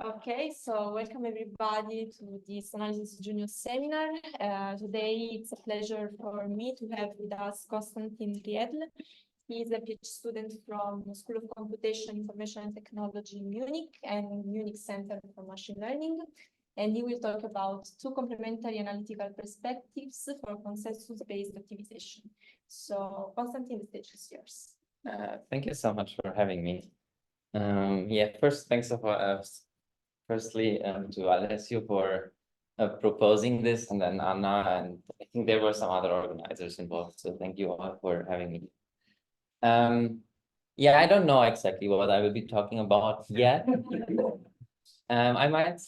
Okay, so welcome everybody to this Analysis Junior Seminar. Today it's a pleasure for me to have with us Konstantin Riedl. He is a PhD student from the School of Computation, Information and Technology in Munich and Munich Center for Machine Learning. And he will talk about two complementary analytical perspectives for consensus-based optimization. So Konstantin, the stage is yours. Thank you so much for having me. First, thanks firstly to Alessio for proposing this, and then Anna, and I think there were some other organizers involved. So thank you all for having me. I don't know exactly what I will be talking about yet. I might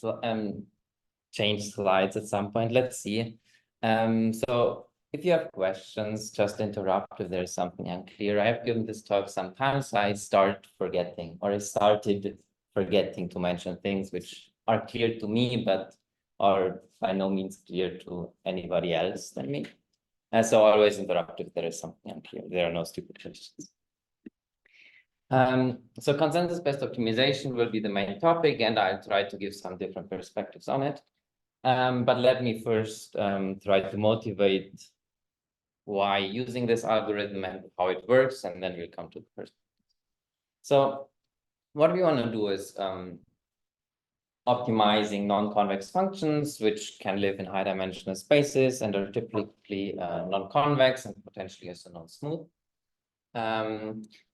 change slides at some point. Let's see. So if you have questions, just interrupt if there's something unclear. I have given this talk sometimes. I started forgetting to mention things which are clear to me, but are by no means clear to anybody else than me. And so always interrupt if there is something unclear. There are no stupid questions. So consensus-based optimization will be the main topic, and I'll try to give some different perspectives on it. But let me first try to motivate why using this algorithm and how it works, and then we'll come to the first. So what we want to do is optimizing non-convex functions, which can live in high-dimensional spaces and are typically non-convex and potentially also non-smooth.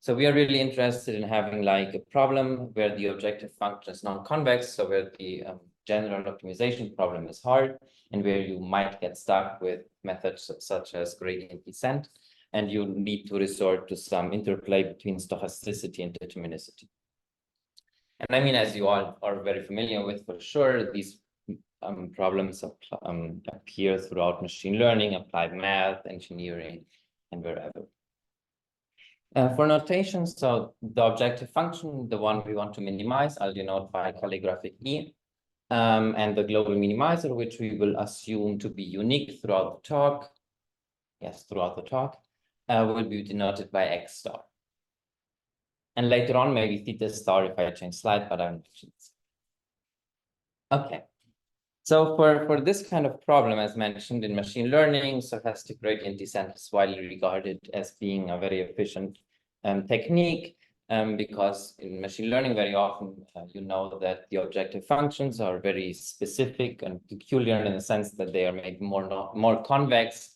So we are really interested in having like a problem where the objective function is non-convex, so where the general optimization problem is hard, and where you might get stuck with methods such as gradient descent, and you need to resort to some interplay between stochasticity and determinicity. And I mean, as you all are very familiar with, for sure, these problems appear throughout machine learning, applied math, engineering, and wherever. For notation, so the objective function, the one we want to minimize, I'll denote by calligraphic E, and the global minimizer, which we will assume to be unique throughout the talk, will be denoted by X star. And later on, maybe theta star if I change slide, but I'm okay. So for this kind of problem, as mentioned in machine learning, stochastic gradient descent is widely regarded as being a very efficient technique, because in machine learning, very often you know that the objective functions are very specific and peculiar in the sense that they are made more convex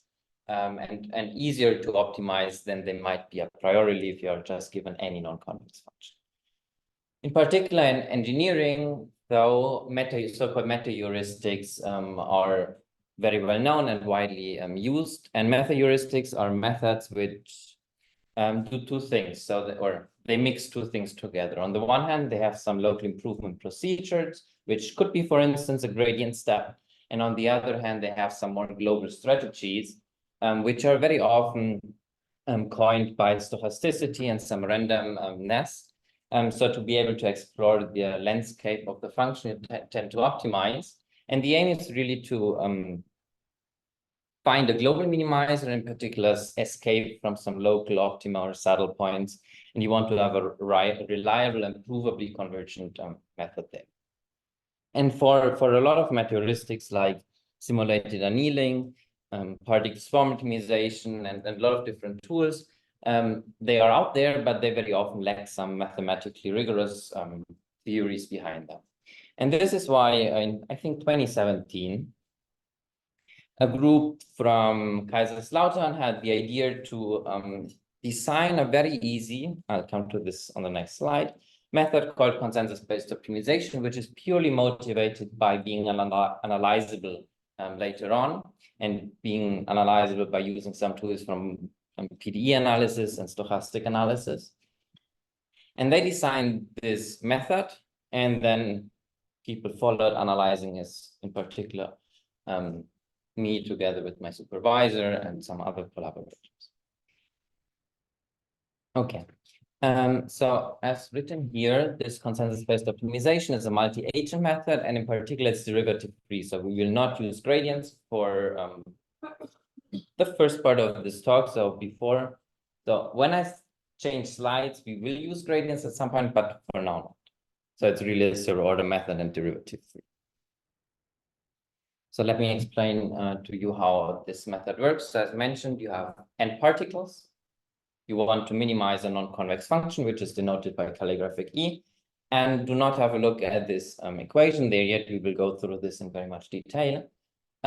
and easier to optimize than they might be a priori if you are just given any non-convex function. In particular, in engineering, though, so-called meta-heuristics are very well known and widely used. And meta-heuristics are methods which do two things, or they mix two things together. On the one hand, they have some local improvement procedures, which could be, for instance, a gradient step. And on the other hand, they have some more global strategies, which are very often coined by stochasticity and some randomness. So to be able to explore the landscape of the function you tend to optimize. And the aim is really to find a global minimizer, in particular, escape from some local optima or saddle points. And you want to have a reliable and provably convergent method there. And for a lot of meta-heuristics like simulated annealing, particle swarm optimization, and a lot of different tools, they are out there, but they very often lack some mathematically rigorous theories behind them. And this is why in, I think, 2017, a group from Kaiserslautern had the idea to design a very easy, I'll come to this on the next slide, method called consensus-based optimization, which is purely motivated by being analyzable later on, and being analyzable by using some tools from PDE analysis and stochastic analysis. And they designed this method, and then people followed analyzing as, in particular, me together with my supervisor and some other collaborators. Okay. So as written here, this consensus-based optimization is a multi-agent method, and in particular, it's derivative-free. So we will not use gradients for the first part of this talk. So when I change slides, we will use gradients at some point, but for now not. So it's really a zero order method and derivative free. So let me explain to you how this method works. So as mentioned, you have n particles. You want to minimize a non-convex function, which is denoted by calligraphic E. And do not have a look at this equation there yet. We will go through this in very much detail.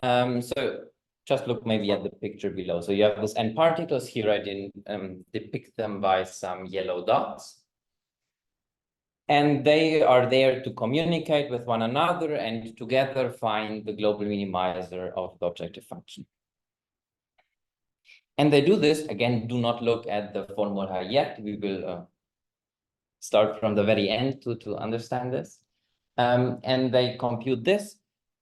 So just look maybe at the picture below. So you have this n particles here. I didn't depict them by some yellow dots. And they are there to communicate with one another and together find the global minimizer of the objective function. And they do this, again, do not look at the formula yet. We will start from the very end to understand this. And they compute this.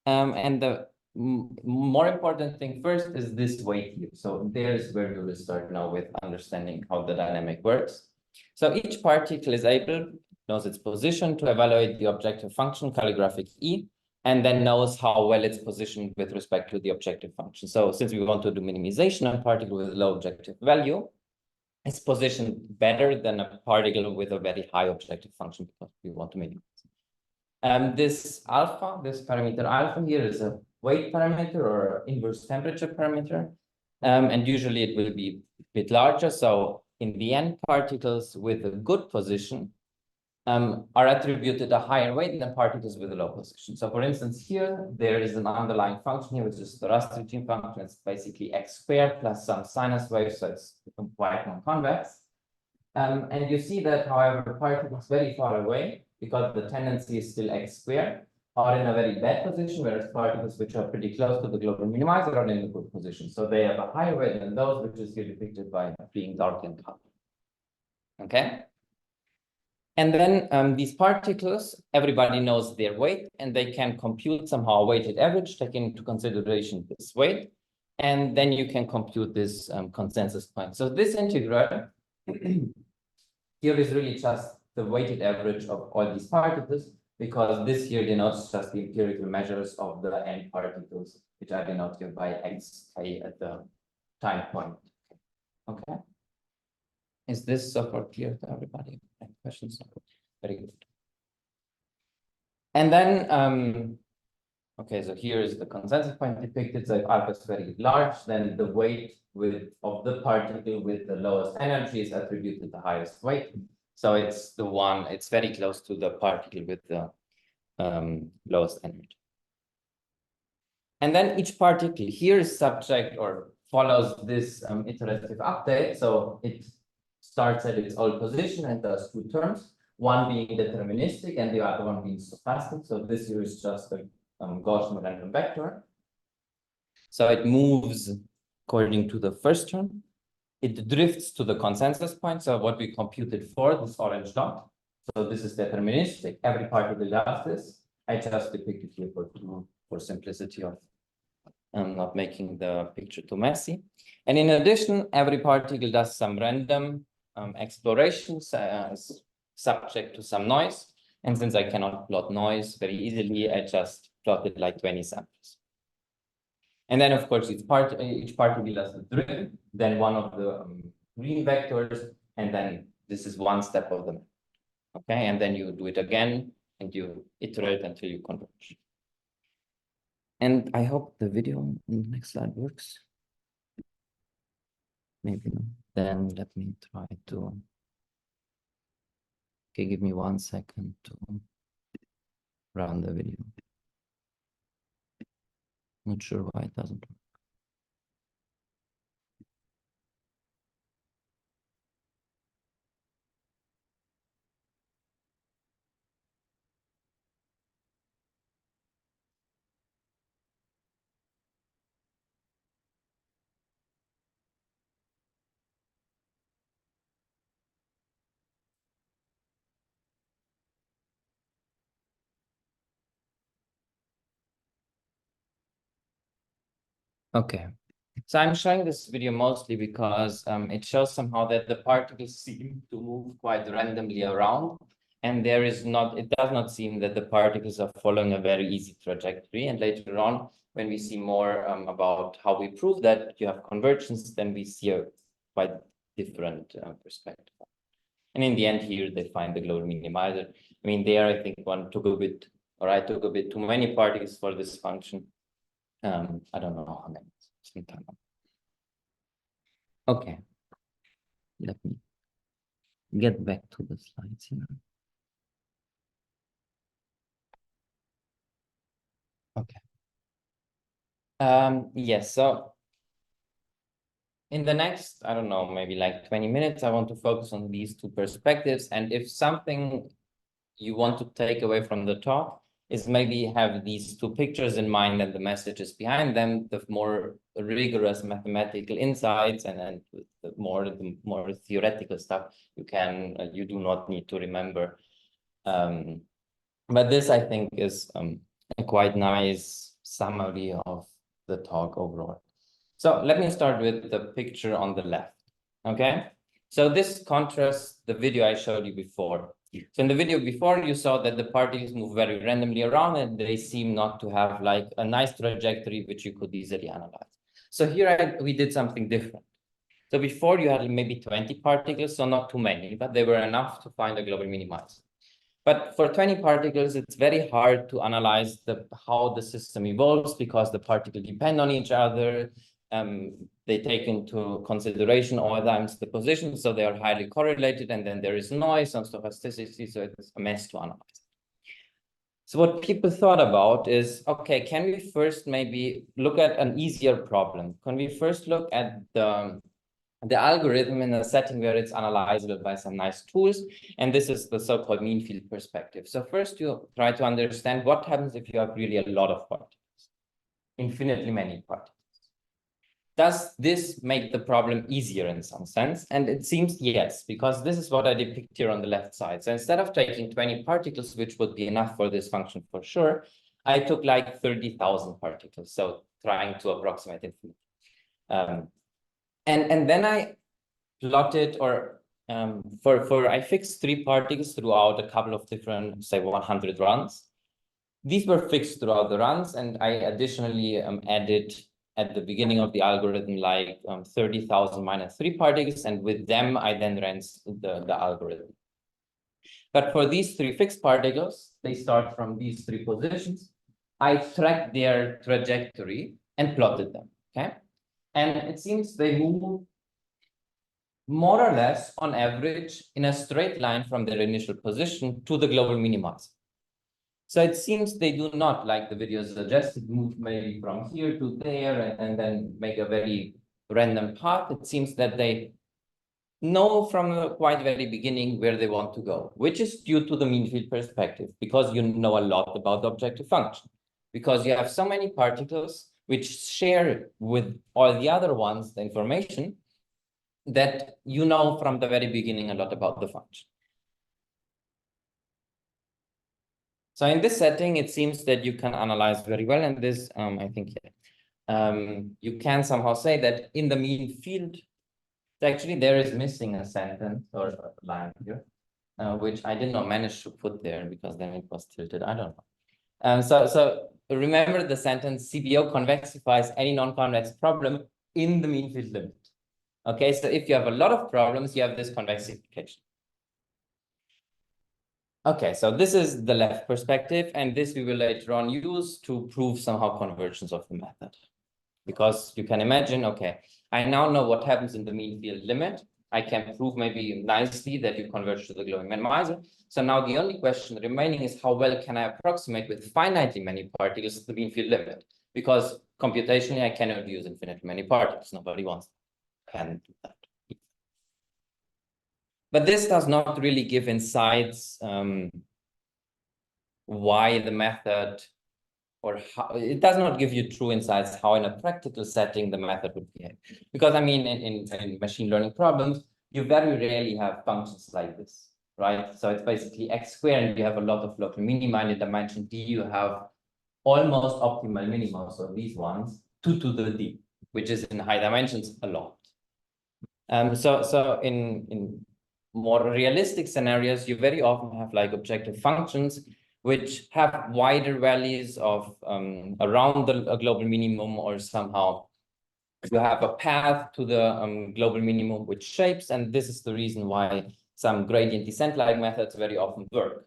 And the more important thing first is this weight here. So there's where we will start now with understanding how the dynamic works. So each particle is able, knows its position to evaluate the objective function, calligraphic E, and then knows how well it's positioned with respect to the objective function. So since we want to do minimization on a particle with a low objective value, it's positioned better than a particle with a very high objective function because we want to minimize. This alpha, this parameter alpha here is a weight parameter or inverse temperature parameter. And usually it will be a bit larger. So in the end, particles with a good position are attributed a higher weight than particles with a low position. So for instance, here, there is an underlying function here, which is the Raster function. It's basically x squared plus some sinus wave, so it's quite non-convex. And you see that, however, particles very far away, because the tendency is still x squared, are in a very bad position, whereas particles which are pretty close to the global minimizer are in a good position. So they have a higher weight than those, which is here depicted by being dark in color. Okay? And then these particles, everybody knows their weight, and they can compute somehow a weighted average, taking into consideration this weight. And then you can compute this consensus point. So this integral here is really just the weighted average of all these particles, because this here denotes just the empirical measures of the n particles, which are denoted by xk at the time point. Okay. Is this so far clear to everybody? Any questions? Very good. And then, okay, so here is the consensus point depicted. So if alpha is very large, then the weight of the particle with the lowest energy is attributed the highest weight. So it's the one, it's very close to the particle with the lowest energy. And then each particle here is subject or follows this iterative update. So it starts at its old position and does two terms, one being deterministic and the other one being stochastic. So this here is just a Gaussian random vector. So it moves according to the first term. It drifts to the consensus point. So what we computed for this orange dot. So this is deterministic. Every particle does this. I just depicted here for simplicity of not making the picture too messy. And in addition, every particle does some random explorations subject to some noise. And since I cannot plot noise very easily, I just plotted like 20 samples. And then, of course, each particle does the drift, then one of the green vectors, and then this is one step of the map. Okay, and then you do it again, and you iterate until you converge. And I hope the video on the next slide works. Maybe not. Then let me try to. Okay, give me 1 second to run the video. Not sure why it doesn't work. Okay, so I'm showing this video mostly because it shows somehow that the particles seem to move quite randomly around, and it does not seem that the particles are following a very easy trajectory. And later on, when we see more about how we prove that you have convergence, then we see a quite different perspective. And in the end here, they find the global minimizer. I mean, there, I think I took a bit too many particles for this function. I don't know how many, sometime. Okay. Let me get back to the slides here. Okay. Yes, so in the next, I don't know, maybe like 20 minutes, I want to focus on these two perspectives. And if something you want to take away from the talk is maybe have these two pictures in mind and the messages behind them, the more rigorous mathematical insights and the more theoretical stuff you do not need to remember. But this, I think, is a quite nice summary of the talk overall. So let me start with the picture on the left, okay? So this contrasts the video I showed you before. So in the video before, you saw that the particles move very randomly around and they seem not to have like a nice trajectory, which you could easily analyze. So here we did something different. So before you had maybe 20 particles, so not too many, but they were enough to find a global minimizer. But for 20 particles, it's very hard to analyze how the system evolves because the particles depend on each other. They take into consideration all times the position, so they are highly correlated, and then there is noise and stochasticity, so it's a mess to analyze. So what people thought about is, okay, can we first maybe look at an easier problem? Can we first look at the algorithm in a setting where it's analyzable by some nice tools? And this is the so-called mean field perspective. So first you try to understand what happens if you have really a lot of particles, infinitely many particles. Does this make the problem easier in some sense? And it seems yes, because this is what I depict here on the left side. So instead of taking 20 particles, which would be enough for this function for sure, I took like 30,000 particles. So trying to approximate infinity. And then I plotted I fixed 3 particles throughout a couple of different, say 100 runs. These were fixed throughout the runs, and I additionally added at the beginning of the algorithm like 30,000 minus 3 particles, and with them I then ran the algorithm. But for these 3 fixed particles, they start from these 3 positions. I tracked their trajectory and plotted them, okay? And it seems they move more or less on average in a straight line from their initial position to the global minimizer. So it seems they do not, like the video suggested, move maybe from here to there and then make a very random path. It seems that they know from the quite very beginning where they want to go, which is due to the mean field perspective, because you know a lot about the objective function, because you have so many particles which share with all the other ones the information that you know from the very beginning a lot about the function. So in this setting, it seems that you can analyze very well. And this, I think, you can somehow say that in the mean field, actually there is missing a sentence or a line here, which I did not manage to put there because then it was tilted. I don't know. So remember the sentence, CBO convexifies any non-convex problem in the mean field limit. Okay, so if you have a lot of problems, you have this convexification. Okay, so this is the left perspective, and this we will later on use to prove somehow convergence of the method. Because you can imagine, okay, I now know what happens in the mean field limit. I can prove maybe nicely that you converge to the global minimizer. So now the only question remaining is how well can I approximate with finitely many particles the mean field limit? Because computationally, I cannot use infinitely many particles. Nobody can do that. But this does not really give insights why the method, or how it does not give you true insights how in a practical setting the method would behave. Because I mean, in machine learning problems, you very rarely have functions like this, right? So it's basically x squared and you have a lot of local minima. In dimension d, you have almost optimal minima, so these ones, 2 to the d, which is in high dimensions a lot. So in more realistic scenarios, you very often have like objective functions which have wider values of around the global minimum, or somehow you have a path to the global minimum which shapes. And this is the reason why some gradient descent-like methods very often work.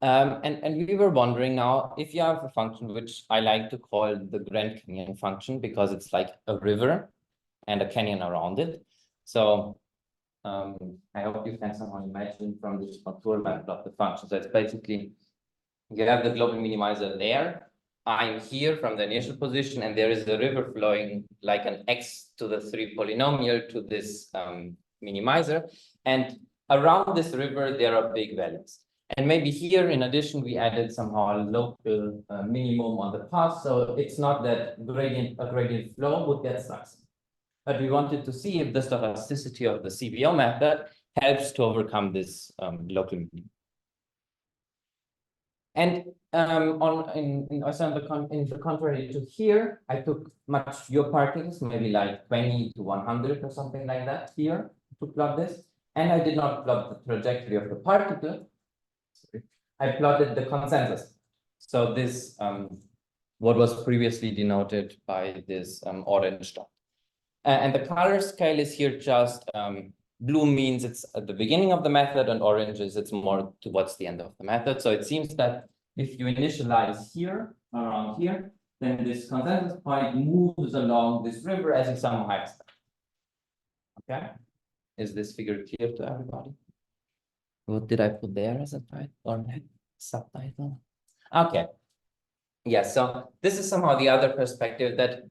And we were wondering now, if you have a function which I like to call the Grand Canyon function, because it's like a river and a canyon around it. So I hope you can somehow imagine from this contour line plot the function. So it's basically, you have the global minimizer there. I'm here from the initial position, and there is a river flowing like an x to the 3 polynomial to this minimizer. And around this river, there are big values. And maybe here, in addition, we added somehow a local minimum on the path. So it's not that a gradient flow would get stuck. But we wanted to see if the stochasticity of the CBO method helps to overcome this local minimum. And in the contrary to here, I took much fewer particles, maybe like 20 to 100 or something like that here to plot this. And I did not plot the trajectory of the particle. I plotted the consensus. So this, what was previously denoted by this orange dot. And the color scale is here just blue means it's at the beginning of the method, and orange is it's more towards the end of the method. So it seems that if you initialize here, around here, then this consensus point moves along this river as you somehow expect. Okay? Is this figure clear to everybody? What did I put there as a title or subtitle? Okay. Yeah, so this is somehow the other perspective, that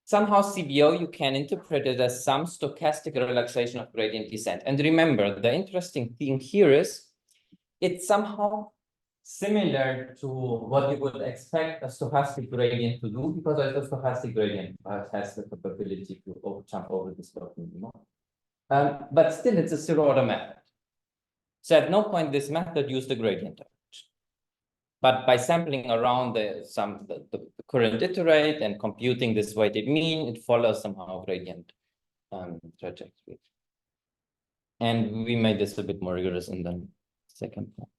somehow CBO, you can interpret it as some stochastic relaxation of gradient descent. And remember, the interesting thing here is it's somehow similar to what you would expect a stochastic gradient to do, because a stochastic gradient has the capability to jump over the slope minimum. But still, it's a zero-order method. So at no point this method used the gradient approach. But by sampling around the current iterate and computing this weighted mean, it follows somehow gradient trajectory. And we made this a bit more rigorous in the second part.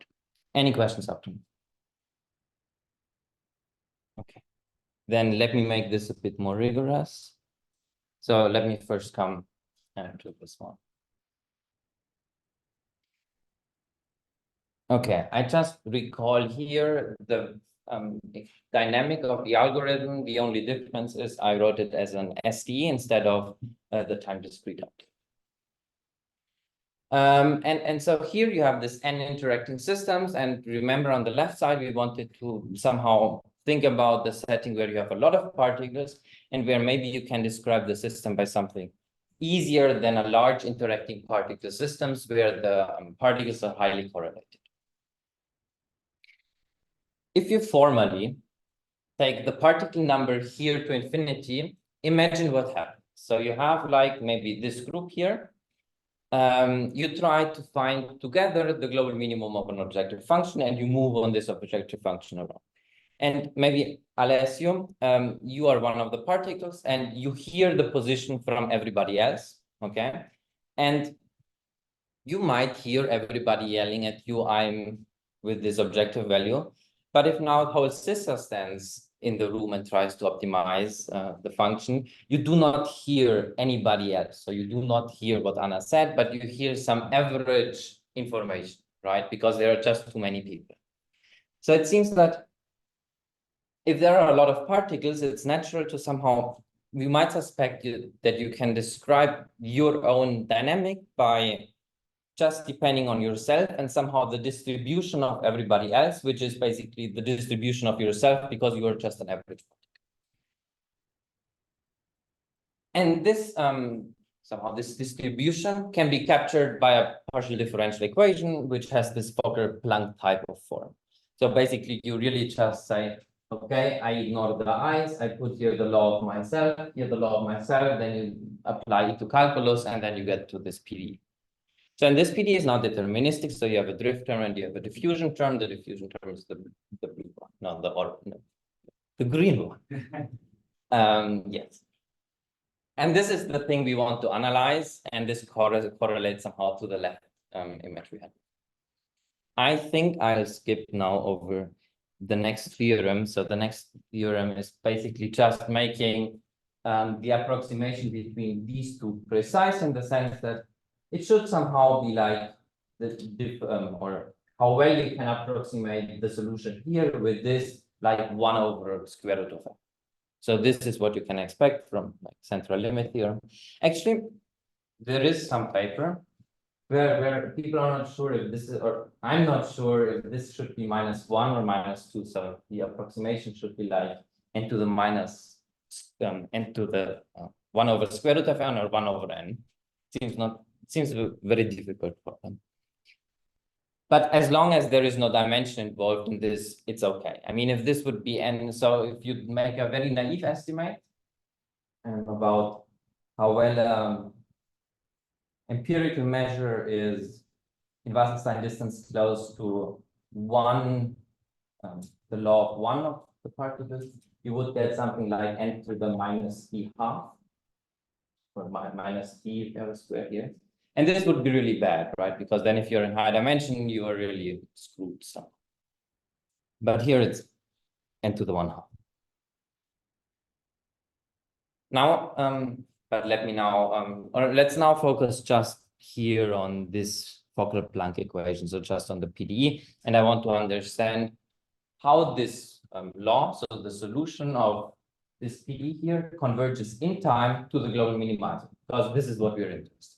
Any questions up to me? Okay. Then let me make this a bit more rigorous. So let me first come to this one. Okay, I just recall here the dynamic of the algorithm. The only difference is I wrote it as an SDE instead of the time discrete update. And so here you have this n interacting systems, and remember on the left side we wanted to somehow think about the setting where you have a lot of particles and where maybe you can describe the system by something easier than a large interacting particle systems where the particles are highly correlated. If you formally take the particle number here to infinity, imagine what happens. So you have like maybe this group here. You try to find together the global minimum of an objective function, and you move on this objective function around. And maybe I'll assume you are one of the particles and you hear the position from everybody else, okay? And you might hear everybody yelling at you, I'm with this objective value. But if now the whole system stands in the room and tries to optimize the function, you do not hear anybody else. So you do not hear what Anna said, but you hear some average information, right? Because there are just too many people. So it seems that if there are a lot of particles, it's natural to somehow, we might suspect that you can describe your own dynamic by just depending on yourself and somehow the distribution of everybody else, which is basically the distribution of yourself because you are just an average particle. And this somehow this distribution can be captured by a partial differential equation, which has this Fokker-Planck type of form. So basically, you really just say, okay, I ignore the i's, I put here the law of myself, here the law of myself, then you apply it to calculus, and then you get to this PD. So and this PD is not deterministic, so you have a drift term and you have a diffusion term. The diffusion term is the blue one, no, the green one. Yes. And this is the thing we want to analyze, and this correlates somehow to the left image we had. I think I'll skip now over the next theorem. So the next theorem is basically just making the approximation between these two precise, in the sense that it should somehow be like or how well you can approximate the solution here with this like 1 over square root of n. So this is what you can expect from like central limit theorem. Actually, there is some paper where people are not sure if this is, or I'm not sure if this should be -1 or -2. So the approximation should be like n to the minus n to the 1 over square root of n or 1 over n. Seems very difficult for them. But as long as there is no dimension involved in this, it's okay. I mean, if this would be n, so if you make a very naive estimate about how well empirical measure is in Wasserstein distance close to 1, the law of 1 of the particles, you would get something like n to the minus e half, or minus t squared here. And this would be really bad, right? Because then if you're in high dimension, you are really screwed. So. But here it's n to the 1 half. Now, but let me now, or let's now focus just here on this Fokker-Planck equation, so just on the PDE. And I want to understand how this law, so the solution of this PDE here, converges in time to the global minimizer, because this is what we're interested in.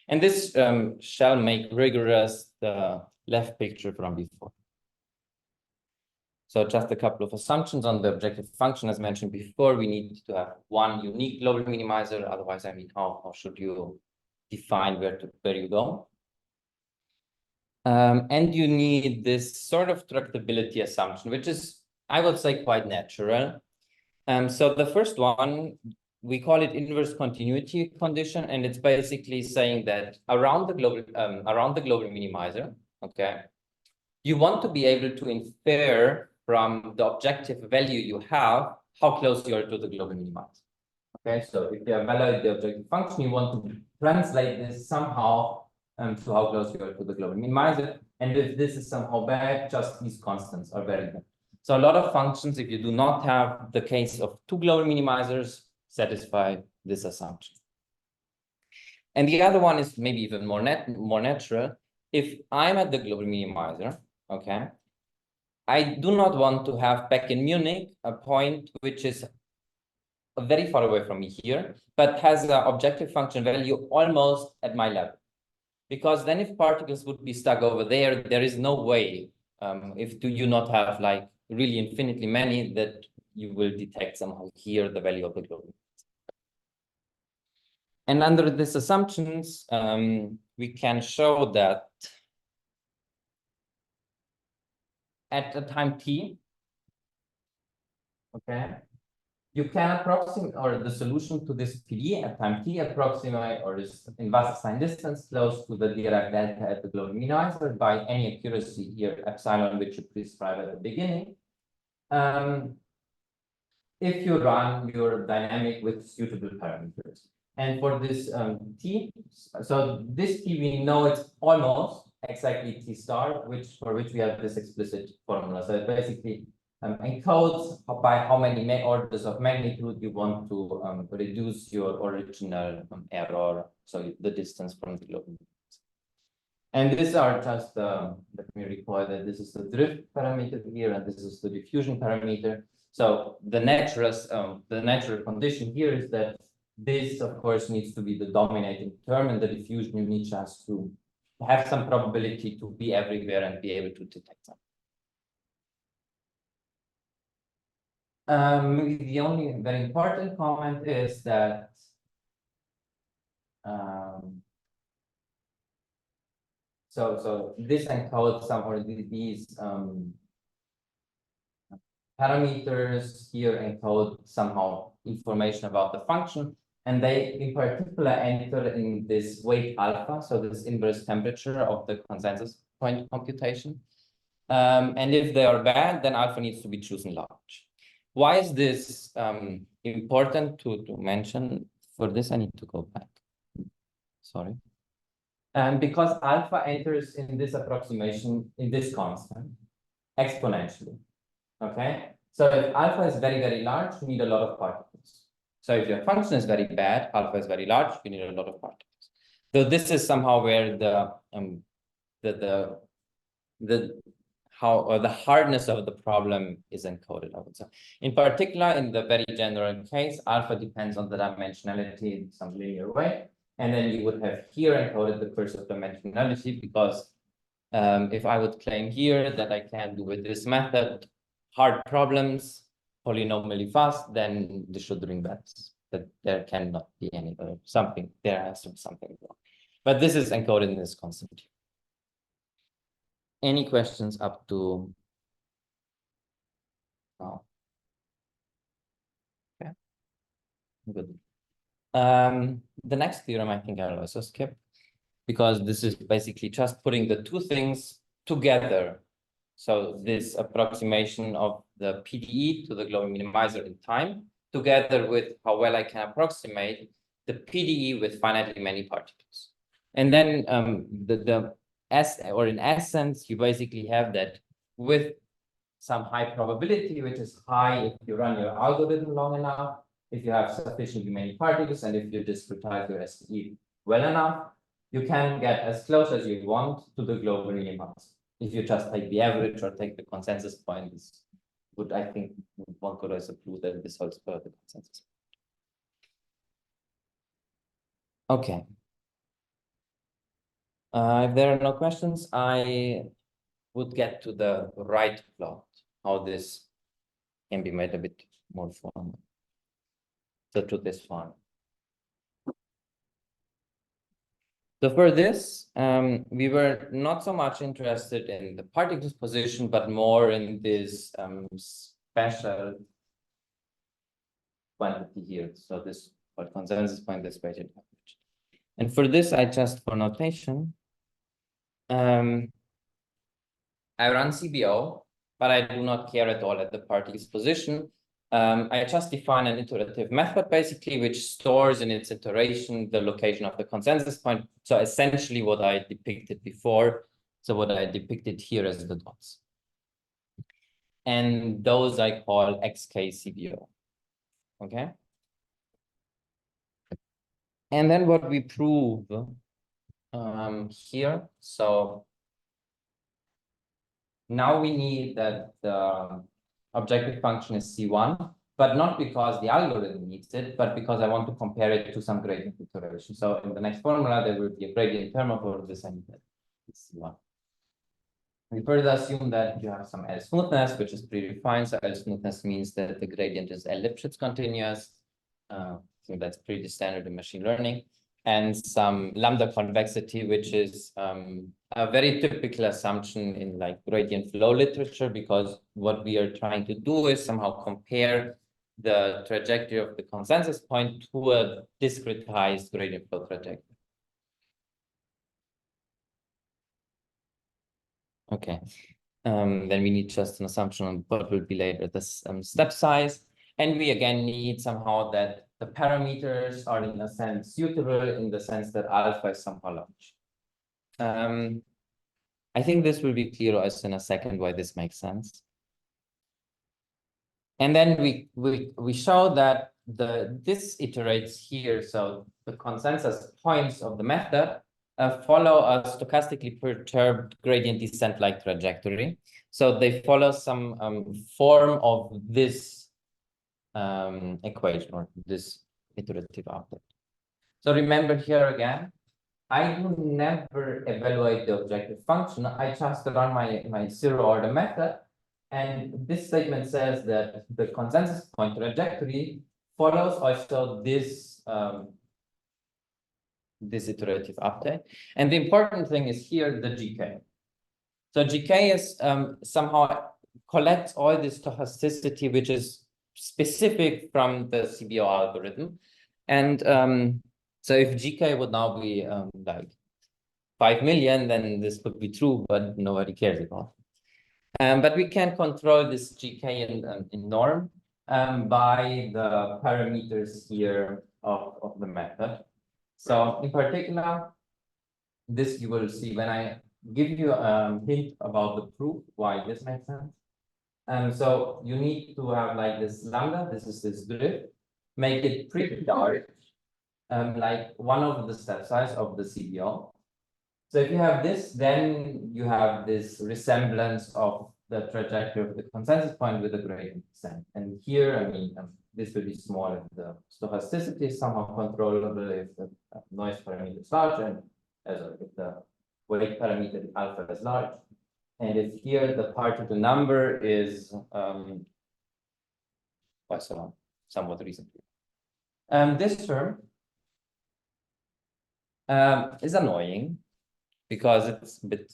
And this shall make rigorous the left picture from before. So just a couple of assumptions on the objective function. As mentioned before, we need to have one unique global minimizer. Otherwise, I mean, how should you define where you go? And you need this sort of tractability assumption, which is, I would say, quite natural. So the first one, we call it inverse continuity condition, and it's basically saying that around the global minimizer, okay, you want to be able to infer from the objective value you have how close you are to the global minimizer. Okay, so if you evaluate the objective function, you want to translate this somehow to how close you are to the global minimizer. And if this is somehow bad, just these constants are very bad. So a lot of functions, if you do not have the case of two global minimizers, satisfy this assumption. And the other one is maybe even more natural. If I'm at the global minimizer, okay, I do not want to have back in Munich a point which is very far away from me here, but has an objective function value almost at my level. Because then if particles would be stuck over there, there is no way, if do you not have like really infinitely many, that you will detect somehow here the value of the global. And under these assumptions, we can show that at a time t, okay, you can approximate, or the solution to this PDE at time t approximate, or is in Wasserstein distance close to the Dirac delta at the global minimizer by any accuracy here, epsilon, which you prescribe at the beginning. If you run your dynamic with suitable parameters. And for this t, so this t, we know it's almost exactly t star, for which we have this explicit formula. So it basically encodes by how many orders of magnitude you want to reduce your original error, so the distance from the global. And these are just, let me recall that this is the drift parameter here, and this is the diffusion parameter. So the natural condition here is that this, of course, needs to be the dominating term, and the diffusion you need just to have some probability to be everywhere and be able to detect them. The only very important comment is that so this encodes some of these parameters here encode somehow information about the function, and they in particular enter in this weight alpha, so this inverse temperature of the consensus point computation. And if they are bad, then alpha needs to be chosen large. Why is this important to mention? For this, I need to go back. Sorry. Because alpha enters in this approximation in this constant exponentially. Okay, so if alpha is very, very large, you need a lot of particles. So if your function is very bad, alpha is very large, you need a lot of particles. So this is somehow where the hardness of the problem is encoded, I would say. In particular, in the very general case, alpha depends on the dimensionality in some linear way. And then you would have here encoded the curse of dimensionality, because if I would claim here that I can do with this method hard problems polynomially fast, then this should ring bells. That there cannot be any something, there has to be something wrong. But this is encoded in this constant here. Any questions up to now? Okay, good. The next theorem I think I'll also skip, because this is basically just putting the two things together. So this approximation of the PDE to the global minimizer in time, together with how well I can approximate the PDE with finitely many particles. And then in essence, you basically have that with some high probability, which is high if you run your algorithm long enough, if you have sufficiently many particles, and if you discretize your SE well enough, you can get as close as you want to the global minimizer. If you just take the average or take the consensus point, this would, I think, one could also prove that this holds for the consensus. Okay. If there are no questions, I would get to the right plot, how this can be made a bit more formal. So to this one. So for this, we were not so much interested in the particles position, but more in this special quantity here. So this called consensus point, this weighted average. And for this, I just, for notation, I run CBO, but I do not care at all at the particles position. I just define an iterative method, basically, which stores in its iteration the location of the consensus point. So essentially what I depicted before, so what I depicted here as the dots. And those I call XK CBO, okay? And then what we prove here, so now we need that the objective function is C1, but not because the algorithm needs it, but because I want to compare it to some gradient iteration. So in the next formula, there will be a gradient term over this and C1. We further assume that you have some L smoothness, which is predefined. So L smoothness means that the gradient is L-Lipschitz continuous. So that's pretty standard in machine learning. And some lambda convexity, which is a very typical assumption in like gradient flow literature, because what we are trying to do is somehow compare the trajectory of the consensus point to a discretized gradient flow trajectory. Okay, then we need just an assumption on what will be later this step size. And we again need somehow that the parameters are in a sense suitable, in the sense that alpha is somehow large. I think this will be clear also in a second why this makes sense. And then we show that this iterates here, so the consensus points of the method follow a stochastically perturbed gradient descent-like trajectory. So they follow some form of this equation or this iterative update. So remember here again, I do never evaluate the objective function. I just run my zero order method. And this statement says that the consensus point trajectory follows also this this iterative update. And the important thing is here the GK. So GK is somehow collects all this stochasticity, which is specific from the CBO algorithm. And so if GK would now be like 5 million, then this could be true, but nobody cares about it. But we can control this GK in norm by the parameters here of the method. So in particular, this you will see when I give you a hint about the proof, why this makes sense. So you need to have like this lambda, this is this grid, make it pretty dark. like 1 over the step size of the CBO. So if you have this, then you have this resemblance of the trajectory of the consensus point with a gradient descent. And here, I mean, this will be small if the stochasticity is somehow controllable, if the noise parameter is large, and if the weight parameter alpha is large. And if here the particle number is somewhat reasonable. This term is annoying because it's a bit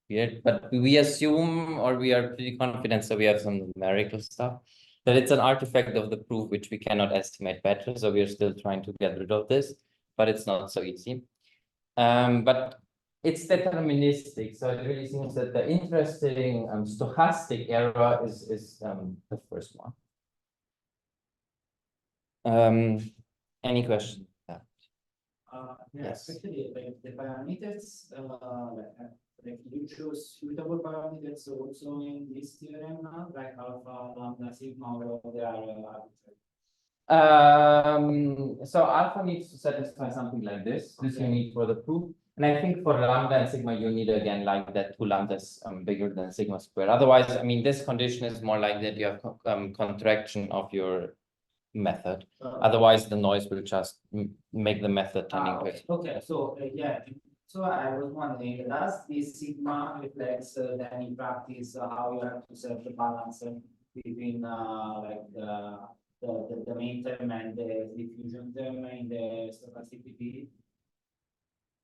weird, but we assume, or we are pretty confident, so we have some numerical stuff, that it's an artifact of the proof which we cannot estimate better. So we are still trying to get rid of this, but it's not so easy. But it's deterministic, so it really seems that the interesting stochastic error is the first one. Any questions? Yes, actually, like the parameters, like you choose suitable parameters also in this theorem, like alpha, lambda, sigma, or they are arbitrary. So alpha needs to satisfy something like this. This you need for the proof. And I think for lambda and sigma, you need again like that 2 lambdas bigger than sigma squared. Otherwise, I mean, this condition is more like that you have contraction of your method. Otherwise, the noise will just make the method tending to it. Okay, so yeah. So I was wondering, does this sigma reflects then in practice how you have to set the balance between like the main term and the diffusion term in the stochasticity?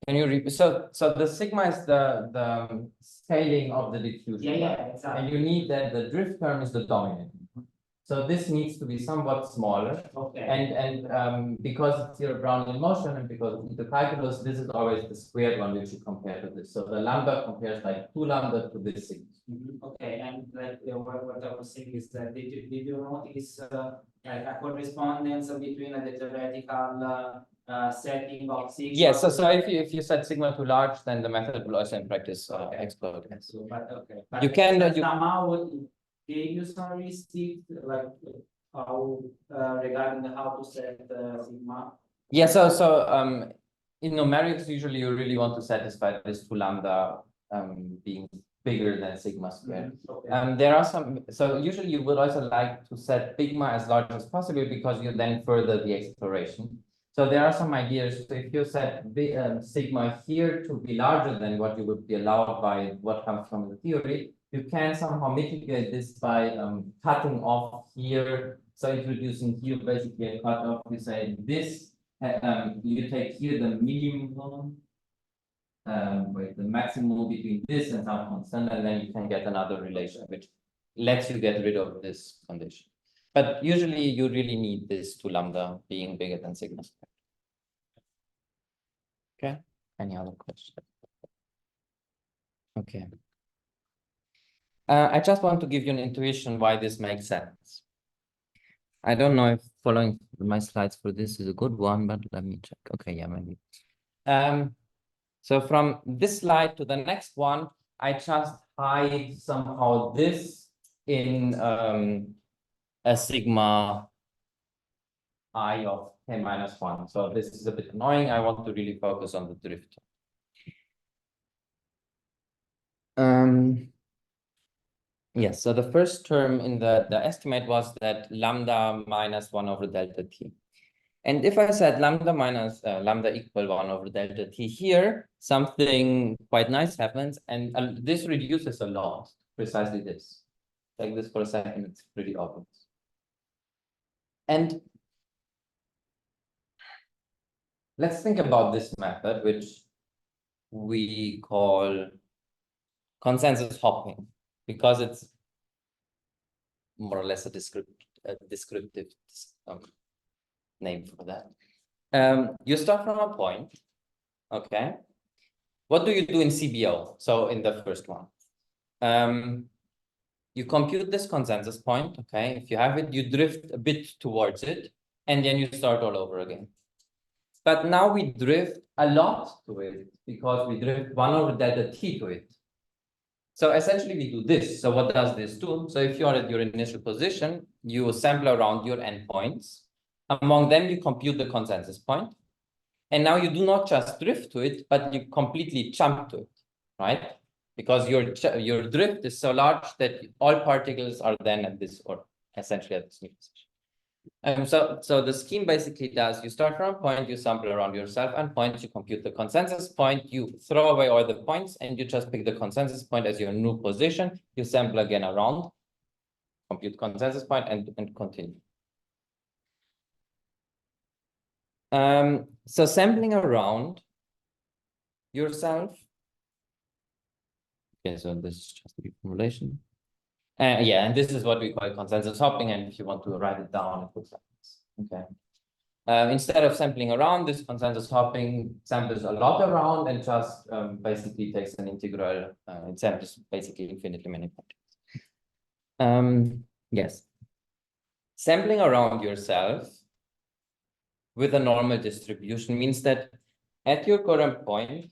Can you repeat? So the sigma is the scaling of the diffusion. Yeah, exactly. And you need that the drift term is the dominant. So this needs to be somewhat smaller. Okay. And because it's your Brownian motion and because of the calculus, this is always the squared one which you compare to this. So the lambda compares like 2 lambda to this sigma. Okay, and like what I was saying is that did you notice like a correspondence between the theoretical setting of sigma? Yes, so if you set sigma too large, then the method will also in practice explode. So, but You can somehow gave you some receipt like how regarding how to set sigma. Yeah, so in numerics usually you really want to satisfy this 2 lambda being bigger than sigma squared. Okay. There are some, so usually you would also like to set sigma as large as possible because you then further the exploration. So there are some ideas. So if you set sigma here to be larger than what you would be allowed by what comes from the theory, you can somehow mitigate this by cutting off here. So introducing here basically a cutoff. You say this, you take here the minimum, the maximum between this and some constant, and then you can get another relation which lets you get rid of this condition. But usually you really need this 2 lambda being bigger than sigma squared. Okay, any other questions? Okay. I just want to give you an intuition why this makes sense. I don't know if following my slides for this is a good one, but let me check. Okay, yeah, maybe. So from this slide to the next one, I just hide somehow this in a sigma I of k minus 1. So this is a bit annoying. I want to really focus on the drift. Yes, so the first term in the estimate was that lambda minus 1 over delta t. And if I said lambda minus lambda equal 1 over delta t here, something quite nice happens. And this reduces a lot, precisely this. Like this for a second, it's pretty obvious. And let's think about this method, which we call consensus hopping, because it's more or less a descriptive name for that. You start from a point, okay? What do you do in CBO? So in the first one, you compute this consensus point, okay? If you have it, you drift a bit towards it, and then you start all over again. But now we drift a lot to it because we drift 1 over delta t to it. So essentially we do this. So what does this do? So if you're at your initial position, you sample around your endpoints. Among them, you compute the consensus point. And now you do not just drift to it, but you completely jump to it, right? Because your drift is so large that all particles are then at this, or essentially at this new position. So the scheme basically does, you start from a point, you sample around yourself and points, you compute the consensus point, you throw away all the points, and you just pick the consensus point as your new position, you sample again around, compute consensus point, and continue. So sampling around yourself. Okay, so this is just a reformulation. Yeah, and this is what we call consensus hopping. And if you want to write it down, it looks like this. Okay. Instead of sampling around, this consensus hopping samples a lot around and just basically takes an integral. It samples basically infinitely many particles. Yes. Sampling around yourself with a normal distribution means that at your current point,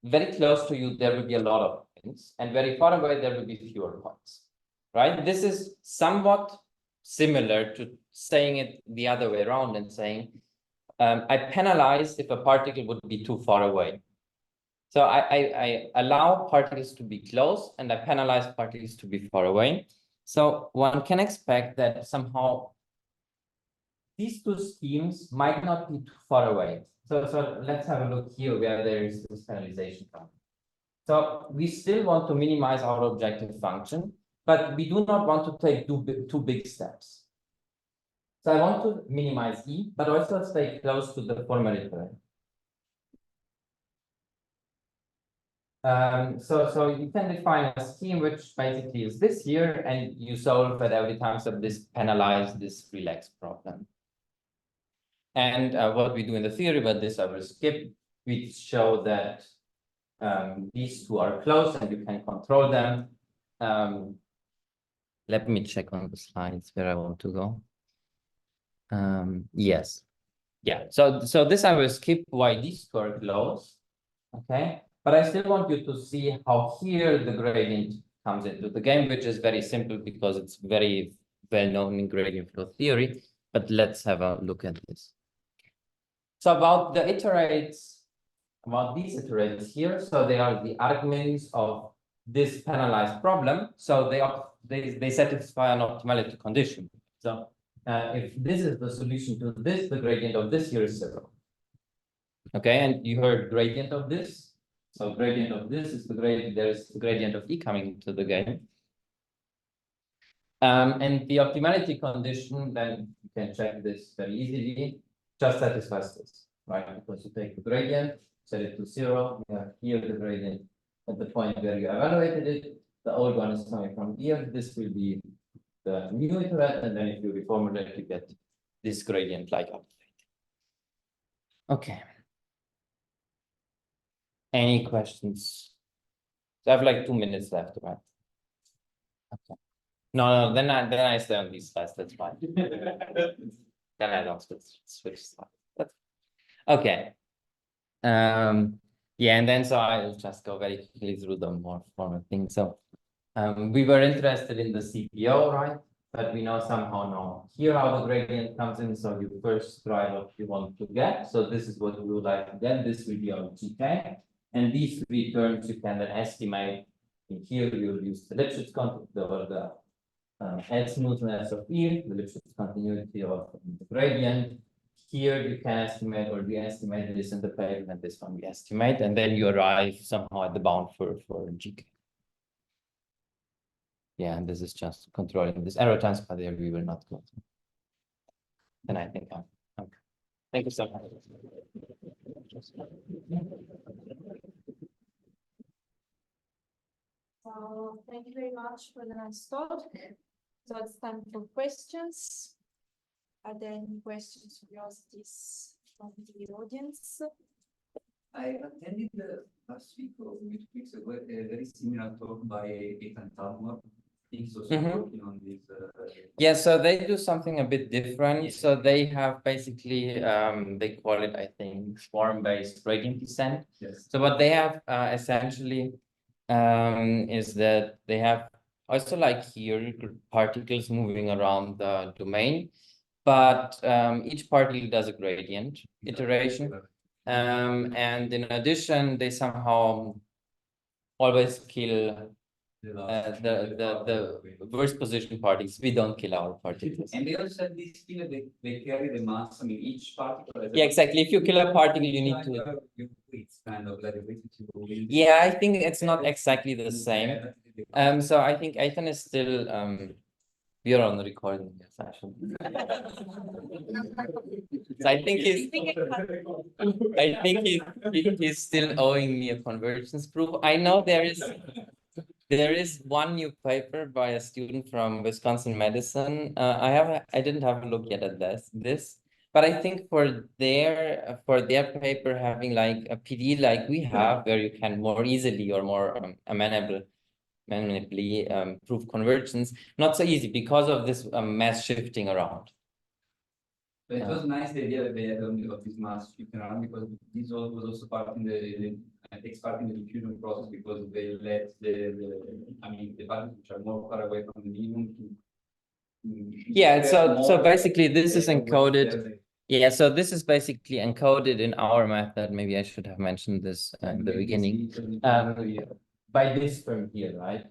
very close to you, there will be a lot of points, and very far away, there will be fewer points, right? This is somewhat similar to saying it the other way around and saying, I penalize if a particle would be too far away. So I allow particles to be close, and I penalize particles to be far away. So one can expect that somehow these two schemes might not be too far away. So let's have a look here where there is this penalization coming. So we still want to minimize our objective function, but we do not want to take two big steps. So I want to minimize E, but also stay close to the former iterate. So you can define a scheme which basically is this here, and you solve at every time so this penalize this relax problem. And what we do in the theory, but this I will skip, we show that these two are close and you can control them. Let me check on the slides where I want to go. Yes. Yeah, so this I will skip why these two are close. Okay, but I still want you to see how here the gradient comes into the game, which is very simple because it's very well known in gradient flow theory. But let's have a look at this. So about the iterates, about these iterates here, so they are the arguments of this penalized problem. So they satisfy an optimality condition. So if this is the solution to this, the gradient of this here is 0. Okay, and you heard gradient of this. So gradient of this is the gradient, there's the gradient of E coming to the game. And the optimality condition, then you can check this very easily, just satisfies this, right? Because you take the gradient, set it to 0, you have here the gradient at the point where you evaluated it. The old one is coming from here. This will be the new iterate, and then if you reformulate, you get this gradient like update. Okay. Any questions? So I have like 2 minutes left, right? Okay. No, then I stay on these slides. That's fine. Then I don't switch slides. That's okay. Yeah, and then so I'll just go very quickly through the more formal things. So we were interested in the CPO, right? But we know somehow now here how the gradient comes in. So you first try what you want to get. So this is what we would like to get. This will be on GK. And these 3 terms you can then estimate. In here we will use the Lipschitz or the L smoothness of E, the Lipschitz continuity of the gradient. Here you can estimate, or we estimate this in the paper, and this one we estimate, and then you arrive somehow at the bound for GK. Yeah, and this is just controlling this error transfer there. We will not go through. And I think I'm okay. Thank you so much. So thank you very much for the nice talk. So it's time for questions. Are there any questions or curiosities from the audience? I attended last week or 2 weeks ago a very similar talk by Ethan Talmor. He's also working on this. Yeah, so they do something a bit different. Yeah. So they have basically, they call it, I think, form-based gradient descent. Yes. So what they have essentially is that they have also like here particles moving around the domain, but each particle does a gradient iteration. And in addition, they somehow always kill the worst position particles. We don't kill our particles. And they also said these killer, they carry the mass. I mean, each particle. Yeah, exactly. If you kill a particle, you need to. It's kind of like Yeah, I think it's not exactly the same. So I think Ethan is still we are on the recording, yes, actually. So I think he's still owing me a convergence proof. I know there is one new paper by a student from Wisconsin Medicine. I didn't have a look yet at this, but I think for their paper having like a PD like we have, where you can more easily or more amenably prove convergence, not so easy because of this mass shifting around. But it was nice the idea that they had of this mass shifting around, because this was also part in the takes part in the diffusion process, because they let the particles which are more far away from the minimum yeah, so basically this is encoded. Yeah, so this is basically encoded in our method. Maybe I should have mentioned this in the beginning. By this term here, right?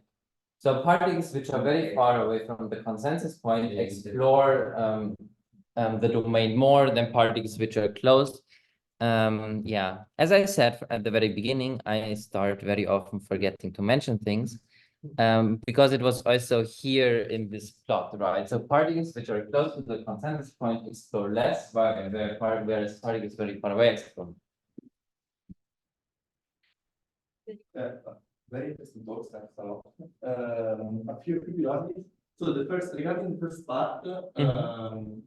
So particles which are very far away from the consensus point explore the domain more than particles which are close. Yeah, as I said at the very beginning, I start very often forgetting to mention things because it was also here in this plot, right? So particles which are close to the consensus point explore less, whereas particles very far away explore. Very interesting talks, thanks a lot. A few curiosities. So regarding the first part, so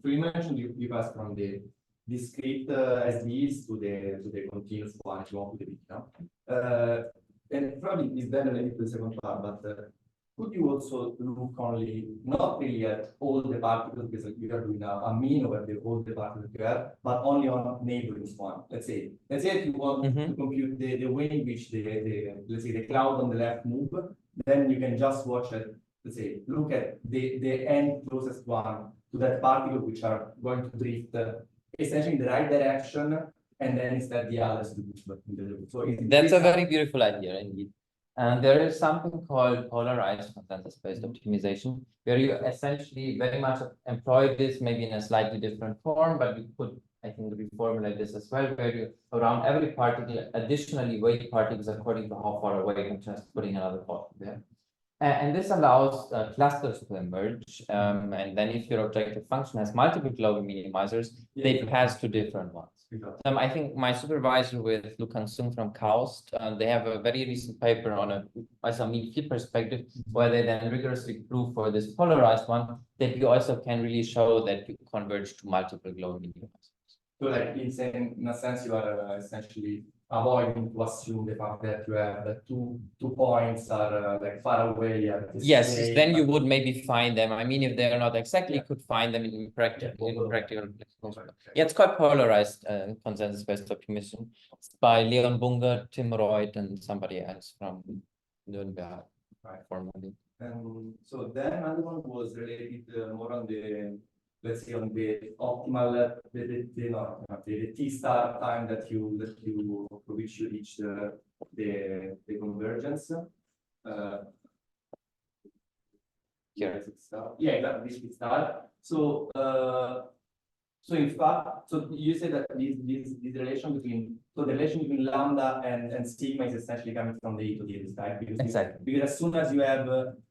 you mentioned you passed from the discrete SDs to the continuous one, if you want to the big now. And probably is then related to the second part, but could you also look only, not really at all the particles, because you are doing a mean over all the particles you have, but only on neighboring one. Let's say if you want to compute the way in which let's say the cloud on the left move, then you can just watch it. Let's say look at the end closest one to that particle which are going to drift essentially in the right direction, and then instead the others do. So that's a very beautiful idea indeed. And there is something called polarized consensus-based optimization, where you essentially very much employ this maybe in a slightly different form, but you could, I think, reformulate this as well, where you around every particle additionally weight particles according to how far away, and just putting another particle there. And this allows clusters to emerge. And then if your objective function has multiple global minimizers, they pass to different ones. I think my supervisor with Lukan Sung from KAUST, they have a very recent paper on a mean field perspective, where they then rigorously prove for this polarized one that you also can really show that you converge to multiple global minimizers. So like in a sense, you are essentially avoiding to assume the fact that you have the two points are like far away. Yes, then you would maybe find them. I mean, if they're not exactly, you could find them in practical. Yeah, it's called polarized consensus-based optimization. It's by Leon Bunger, Tim Reut, and somebody else from Nürnberg, formally. So then another one was related more on the, let's say, on the optimal the T star time that you for which you reach the convergence. Here. Yeah, exactly. This star. So so in fact, so you say that this relation between the relation between lambda and sigma is essentially coming from the E to the other side, because exactly. Because as soon as you have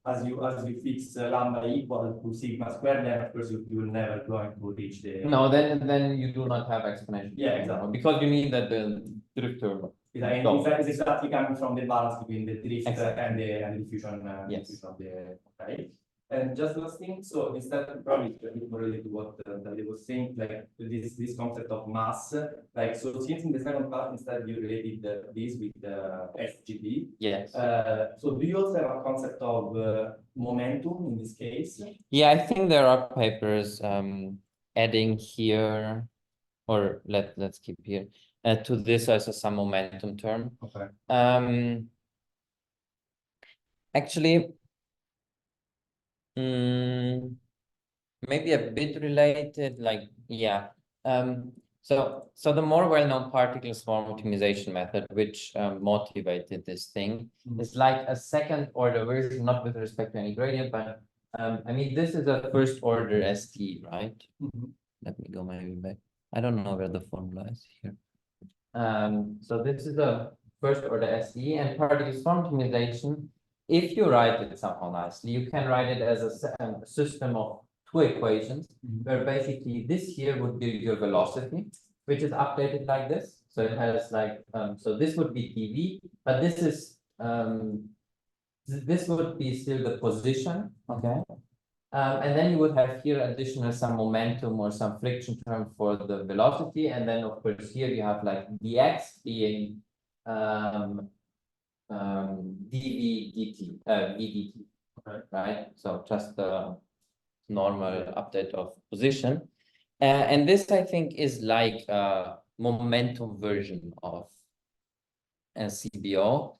as you fix lambda equal to sigma squared, then of course you will never going to reach the. No, then you do not have exponential. Yeah, exactly. Because you mean that the drift term. It's exactly coming from the balance between the drift and the diffusion. Yes. Diffusion of the And just last thing, so instead probably a bit more related to what David was saying, like this concept of mass, like so since in the second part instead you related this with the SGD. Yes. So do you also have a concept of momentum in this case? Yeah, I think there are papers adding here, or let's keep here to this also some momentum term. Okay. Actually. Maybe a bit related, like, yeah. So the more well-known particle swarm optimization method, which motivated this thing, is like a second order version, not with respect to any gradient, but I mean, this is a first order ST, right? Let me go maybe back. I don't know where the formula is here. So this is a first order ST, and particle swarm optimization, if you write it somehow nicely, you can write it as a system of two equations, where basically this here would be your velocity, which is updated like this. So it has like, so this would be TV, but this is, this would be still the position, okay? And then you would have here additional some momentum or some friction term for the velocity. And then of course here you have like dx being dv dt, vdt, right? So just the normal update of position. And this I think is like a momentum version of CBO.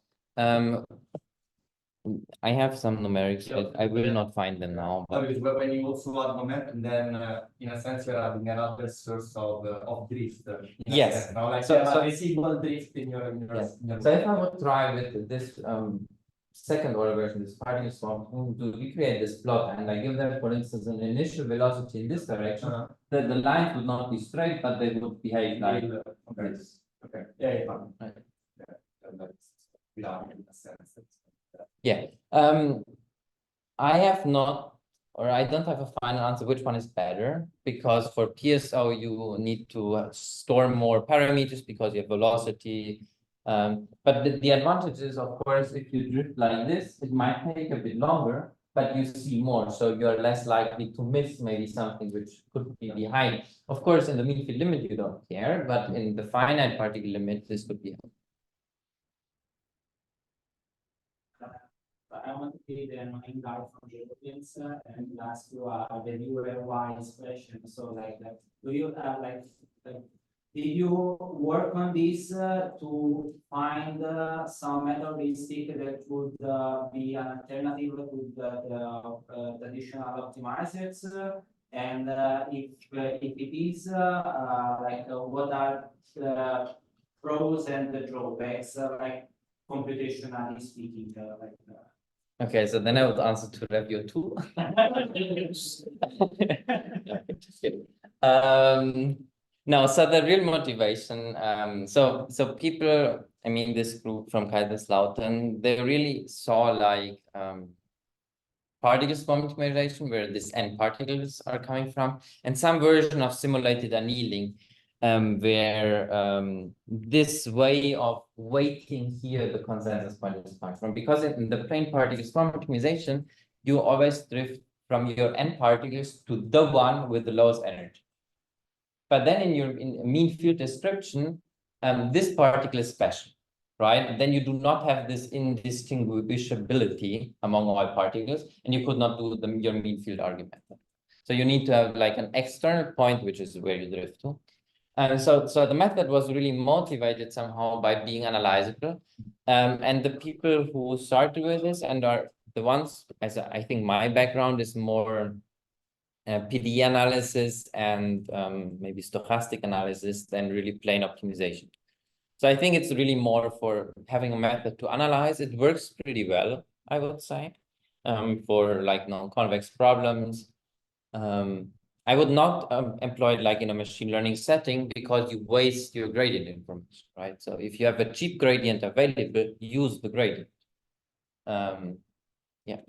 I have some numerics, but I will not find them now. But when you also add momentum, then in a sense you're adding another source of drift. Yes. Now, like So a single drift in your, yes. So if I would try with this second order version, this particle swarm, to recreate this plot, and I give them, for instance, an initial velocity in this direction, the lines would not be straight, but they would behave like this. Okay. Yeah. Right. That's without in a sense. Yeah. I have not, or I don't have a final answer which one is better, because for PSO you need to store more parameters because you have velocity. But the advantage is, of course, if you drift like this, it might take a bit longer, but you see more, so you're less likely to miss maybe something which could be behind. Of course, in the mean field limit you don't care, but in the finite particle limit this could be. I want to be the annoying guy from the audience and ask you a very wise question. So, like, do you have did you work on this to find some methodistic that would be an alternative to the traditional optimizers? And if it is, what are the pros and the drawbacks, like computationally speaking, Okay, so then I would answer to review 2. Just kidding. No, so the real motivation, so people, I mean, this group from Kaiserslautern, they really saw like particle swarm optimization, where these n particles are coming from, and some version of simulated annealing, where this way of weighting here the consensus point is coming from, because in the plane particle swarm optimization, you always drift from your n particles to the one with the lowest energy. But then in your mean field description, this particle is special, right? Then you do not have this indistinguishability among all particles, and you could not do your mean field argument. So you need to have like an external point, which is where you drift to. And so the method was really motivated somehow by being analyzable. And the people who started with this and are the ones, as I think my background is more PD analysis and maybe stochastic analysis than really plain optimization. So I think it's really more for having a method to analyze. It works pretty well, I would say, for like non-convex problems. I would not employ it like in a machine learning setting, because you waste your gradient information, right? So if you have a cheap gradient available, use the gradient. Yeah.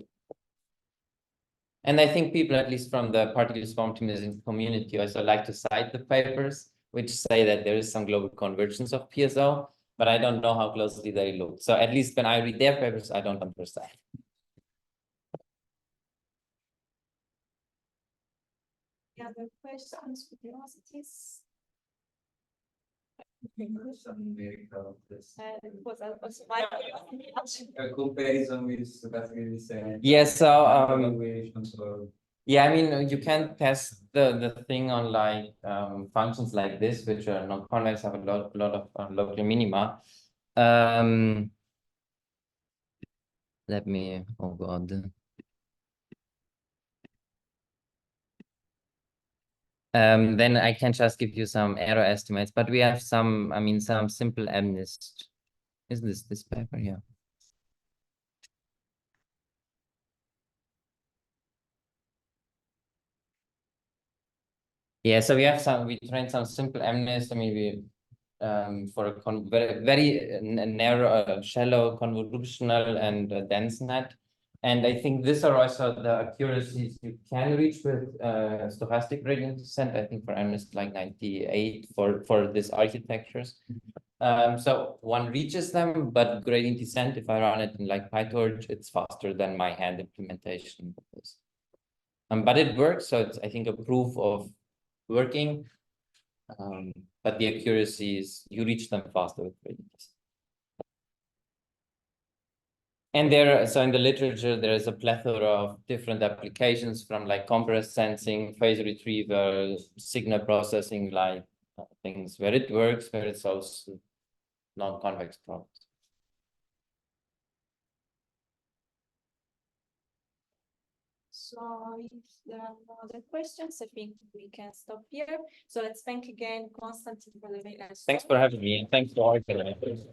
And I think people, at least from the particle swarm optimization community, also like to cite the papers, which say that there is some global convergence of PSO, but I don't know how closely they look. So at least when I read their papers, I don't understand. Other questions, curiosities? Some numerical test. It was also my curiosity. A comparison with basically the same. Yes, so Evaluations or yeah, I mean, you can test the thing on like functions like this, which are non-convex, have a lot of local minima. Let me, oh God. then I can just give you some error estimates, but we have some, I mean, some simple MNIST. Is this paper? Yeah. Yeah, so we trained some simple MNIST. I mean, we for a very narrow, shallow convolutional and dense net. And I think these are also the accuracies you can reach with stochastic gradient descent. I think for MNIST like 98 for these architectures. So one reaches them, but gradient descent, if I run it in like PyTorch, it's faster than my hand implementation of this. But it works, so it's, I think, a proof of working. But the accuracies, you reach them faster with gradient descent. And so in the literature, there is a plethora of different applications from like compressed sensing, phase retrieval, signal processing, like things where it works, where it solves non-convex problems. So if there are no other questions, I think we can stop here. So let's thank again Konstantin for the Thanks for having me, and thanks for organizing.